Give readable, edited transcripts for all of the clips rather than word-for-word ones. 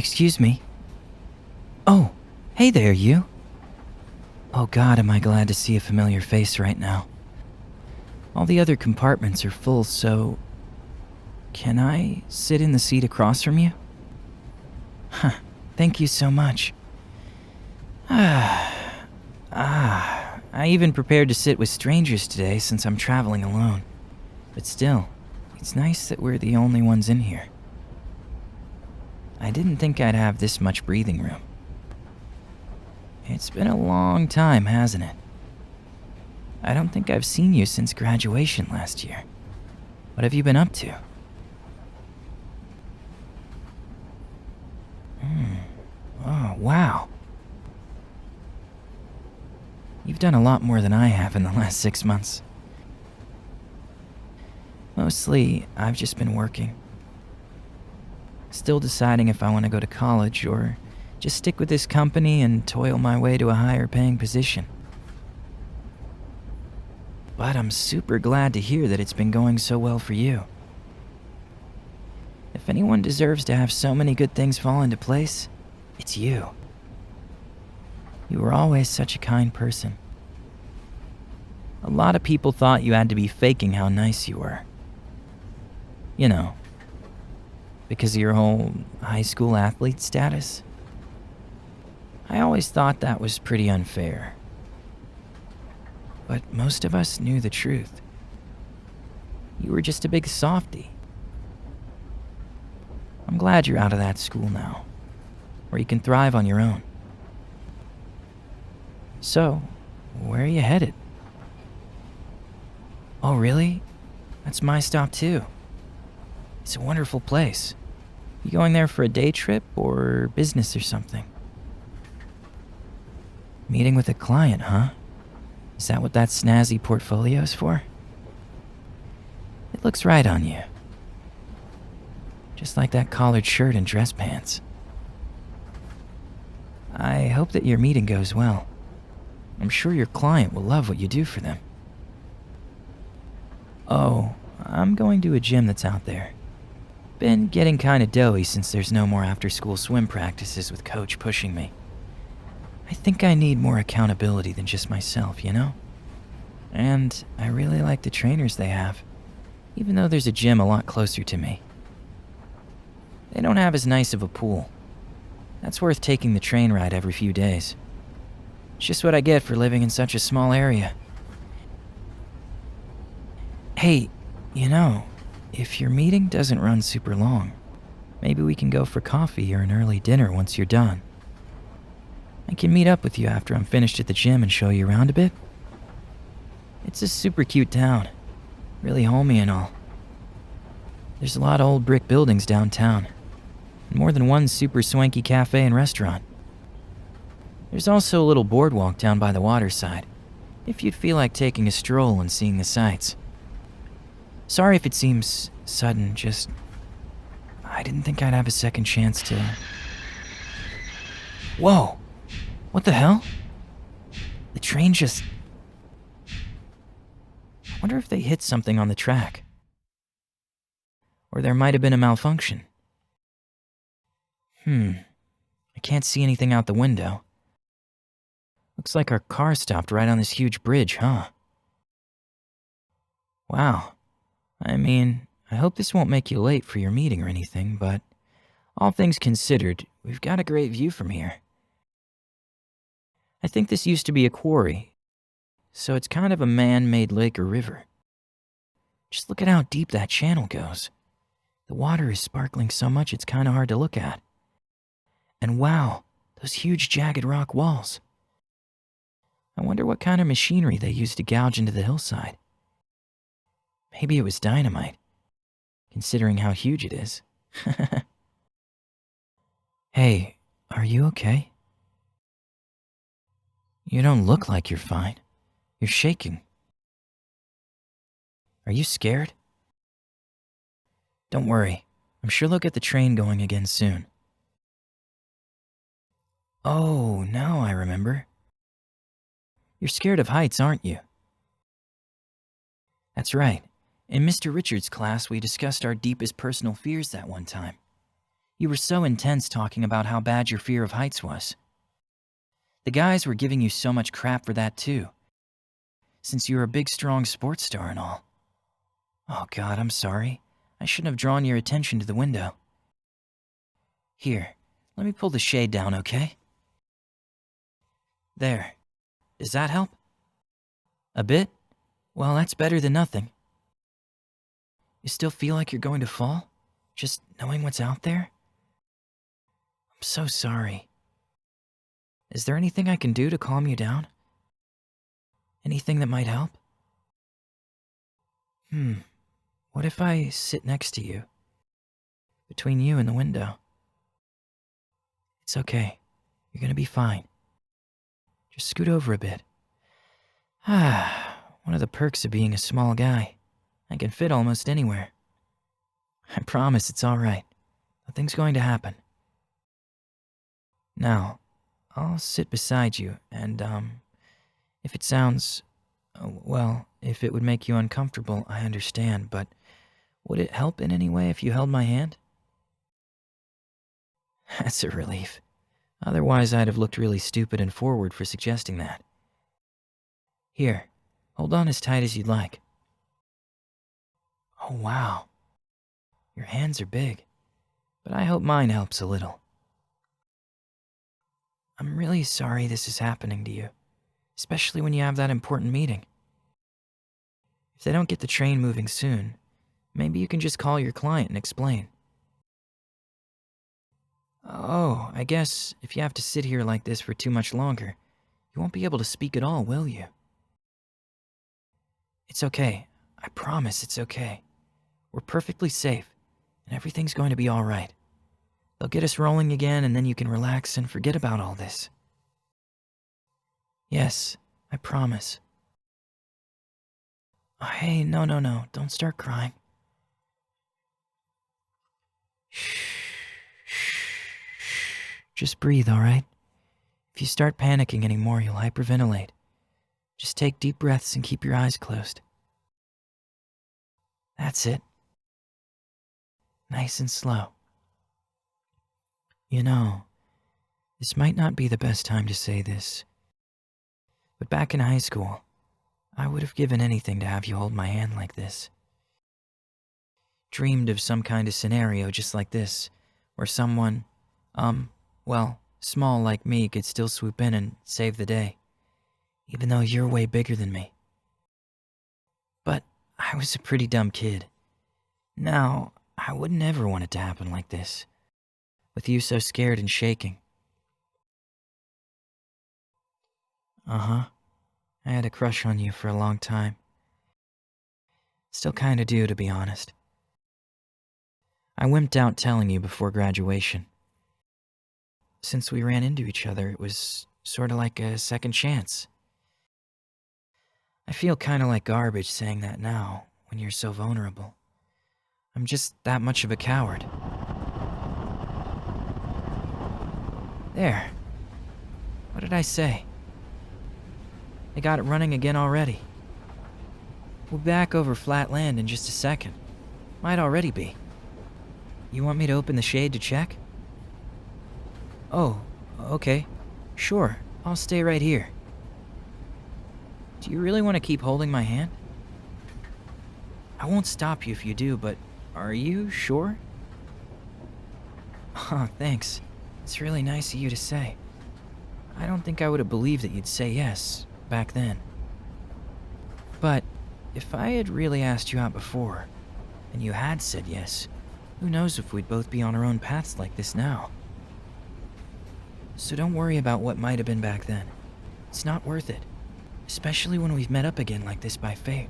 Excuse me? Oh, hey there, you. Oh God, am I glad to see a familiar face right now. All the other compartments are full, so... Can I sit in the seat across from you? Huh, thank you so much. I even prepared to sit with strangers today since I'm traveling alone. But still, it's nice that we're the only ones in here. I didn't think I'd have this much breathing room. It's been a long time, hasn't it? I don't think I've seen you since graduation last year. What have you been up to? Oh, wow. You've done a lot more than I have in the last 6 months. Mostly, I've just been working. Still deciding if I want to go to college or just stick with this company and toil my way to a higher paying position. But I'm super glad to hear that it's been going so well for you. If anyone deserves to have so many good things fall into place, it's you. You were always such a kind person. A lot of people thought you had to be faking how nice you were. You know, because of your whole high school athlete status. I always thought that was pretty unfair. But most of us knew the truth. You were just a big softie. I'm glad you're out of that school now, where you can thrive on your own. So, where are you headed? Oh, really? That's my stop too. It's a wonderful place. You going there for a day trip or business or something? Meeting with a client, huh? Is that what that snazzy portfolio's for? It looks right on you. Just like that collared shirt and dress pants. I hope that your meeting goes well. I'm sure your client will love what you do for them. Oh, I'm going to a gym that's out there. Been getting kinda doughy since there's no more after-school swim practices with coach pushing me. I think I need more accountability than just myself, you know? And I really like the trainers they have, even though there's a gym a lot closer to me. They don't have as nice of a pool. That's worth taking the train ride every few days. It's just what I get for living in such a small area. Hey, you know, if your meeting doesn't run super long, maybe we can go for coffee or an early dinner once you're done. I can meet up with you after I'm finished at the gym and show you around a bit. It's a super cute town, really homey and all. There's a lot of old brick buildings downtown, and more than one super swanky cafe and restaurant. There's also a little boardwalk down by the waterside, if you'd feel like taking a stroll and seeing the sights. Sorry if it seems sudden, just... I didn't think I'd have a second chance to... Whoa! What the hell? The train just... I wonder if they hit something on the track. Or there might have been a malfunction. I can't see anything out the window. Looks like our car stopped right on this huge bridge, huh? Wow. I mean, I hope this won't make you late for your meeting or anything, but all things considered, we've got a great view from here. I think this used to be a quarry, so it's kind of a man-made lake or river. Just look at how deep that channel goes. The water is sparkling so much it's kind of hard to look at. And wow, those huge jagged rock walls. I wonder what kind of machinery they used to gouge into the hillside. Maybe it was dynamite, considering how huge it is. Hey, are you okay? You don't look like you're fine. You're shaking. Are you scared? Don't worry. I'm sure they'll get the train going again soon. Oh, now I remember. You're scared of heights, aren't you? That's right. In Mr. Richards' class, we discussed our deepest personal fears that one time. You were so intense talking about how bad your fear of heights was. The guys were giving you so much crap for that too, since you're a big, strong sports star and all. Oh God, I'm sorry. I shouldn't have drawn your attention to the window. Here, let me pull the shade down, okay? There. Does that help? A bit? Well, that's better than nothing. You still feel like you're going to fall? Just knowing what's out there? I'm so sorry. Is there anything I can do to calm you down? Anything that might help? What if I sit next to you? Between you and the window? It's okay. You're gonna be fine. Just scoot over a bit. One of the perks of being a small guy. I can fit almost anywhere. I promise it's alright. Nothing's going to happen. Now, I'll sit beside you, and, if it sounds, well, if it would make you uncomfortable, I understand, but would it help in any way if you held my hand? That's a relief. Otherwise, I'd have looked really stupid and forward for suggesting that. Here, hold on as tight as you'd like. Oh, wow. Your hands are big, but I hope mine helps a little. I'm really sorry this is happening to you, especially when you have that important meeting. If they don't get the train moving soon, maybe you can just call your client and explain. Oh, I guess if you have to sit here like this for too much longer, you won't be able to speak at all, will you? It's okay. I promise it's okay. We're perfectly safe, and everything's going to be all right. They'll get us rolling again, and then you can relax and forget about all this. Yes, I promise. Oh, hey, no, don't start crying. Shh. Just breathe, all right? If you start panicking anymore, you'll hyperventilate. Just take deep breaths and keep your eyes closed. That's it. Nice and slow. You know, this might not be the best time to say this, but back in high school, I would have given anything to have you hold my hand like this. Dreamed of some kind of scenario just like this, where someone, well, small like me could still swoop in and save the day, even though you're way bigger than me. But I was a pretty dumb kid. Now, I wouldn't ever want it to happen like this, with you so scared and shaking. I had a crush on you for a long time. Still kinda do, to be honest. I wimped out telling you before graduation. Since we ran into each other, it was sorta like a second chance. I feel kinda like garbage saying that now, when you're so vulnerable. I'm just that much of a coward. There. What did I say? They got it running again already. We'll be back over flat land in just a second. Might already be. You want me to open the shade to check? Oh, okay. Sure, I'll stay right here. Do you really want to keep holding my hand? I won't stop you if you do, but are you sure? Oh, thanks. It's really nice of you to say. I don't think I would have believed that you'd say yes back then. But if I had really asked you out before, and you had said yes, who knows if we'd both be on our own paths like this now. So don't worry about what might have been back then. It's not worth it, especially when we've met up again like this by fate.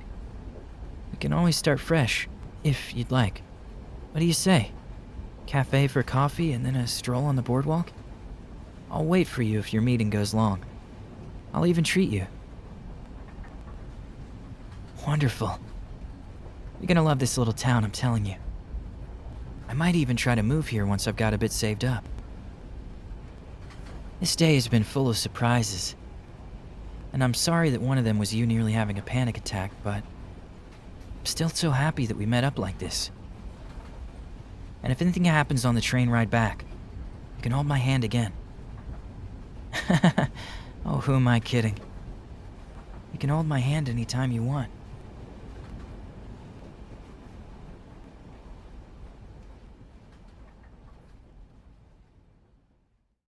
We can always start fresh, if you'd like. What do you say? Cafe for coffee and then a stroll on the boardwalk? I'll wait for you if your meeting goes long. I'll even treat you. Wonderful. You're gonna love this little town, I'm telling you. I might even try to move here once I've got a bit saved up. This day has been full of surprises. And I'm sorry that one of them was you nearly having a panic attack, but I'm still so happy that we met up like this. And if anything happens on the train ride back, you can hold my hand again. Oh, who am I kidding? You can hold my hand anytime you want.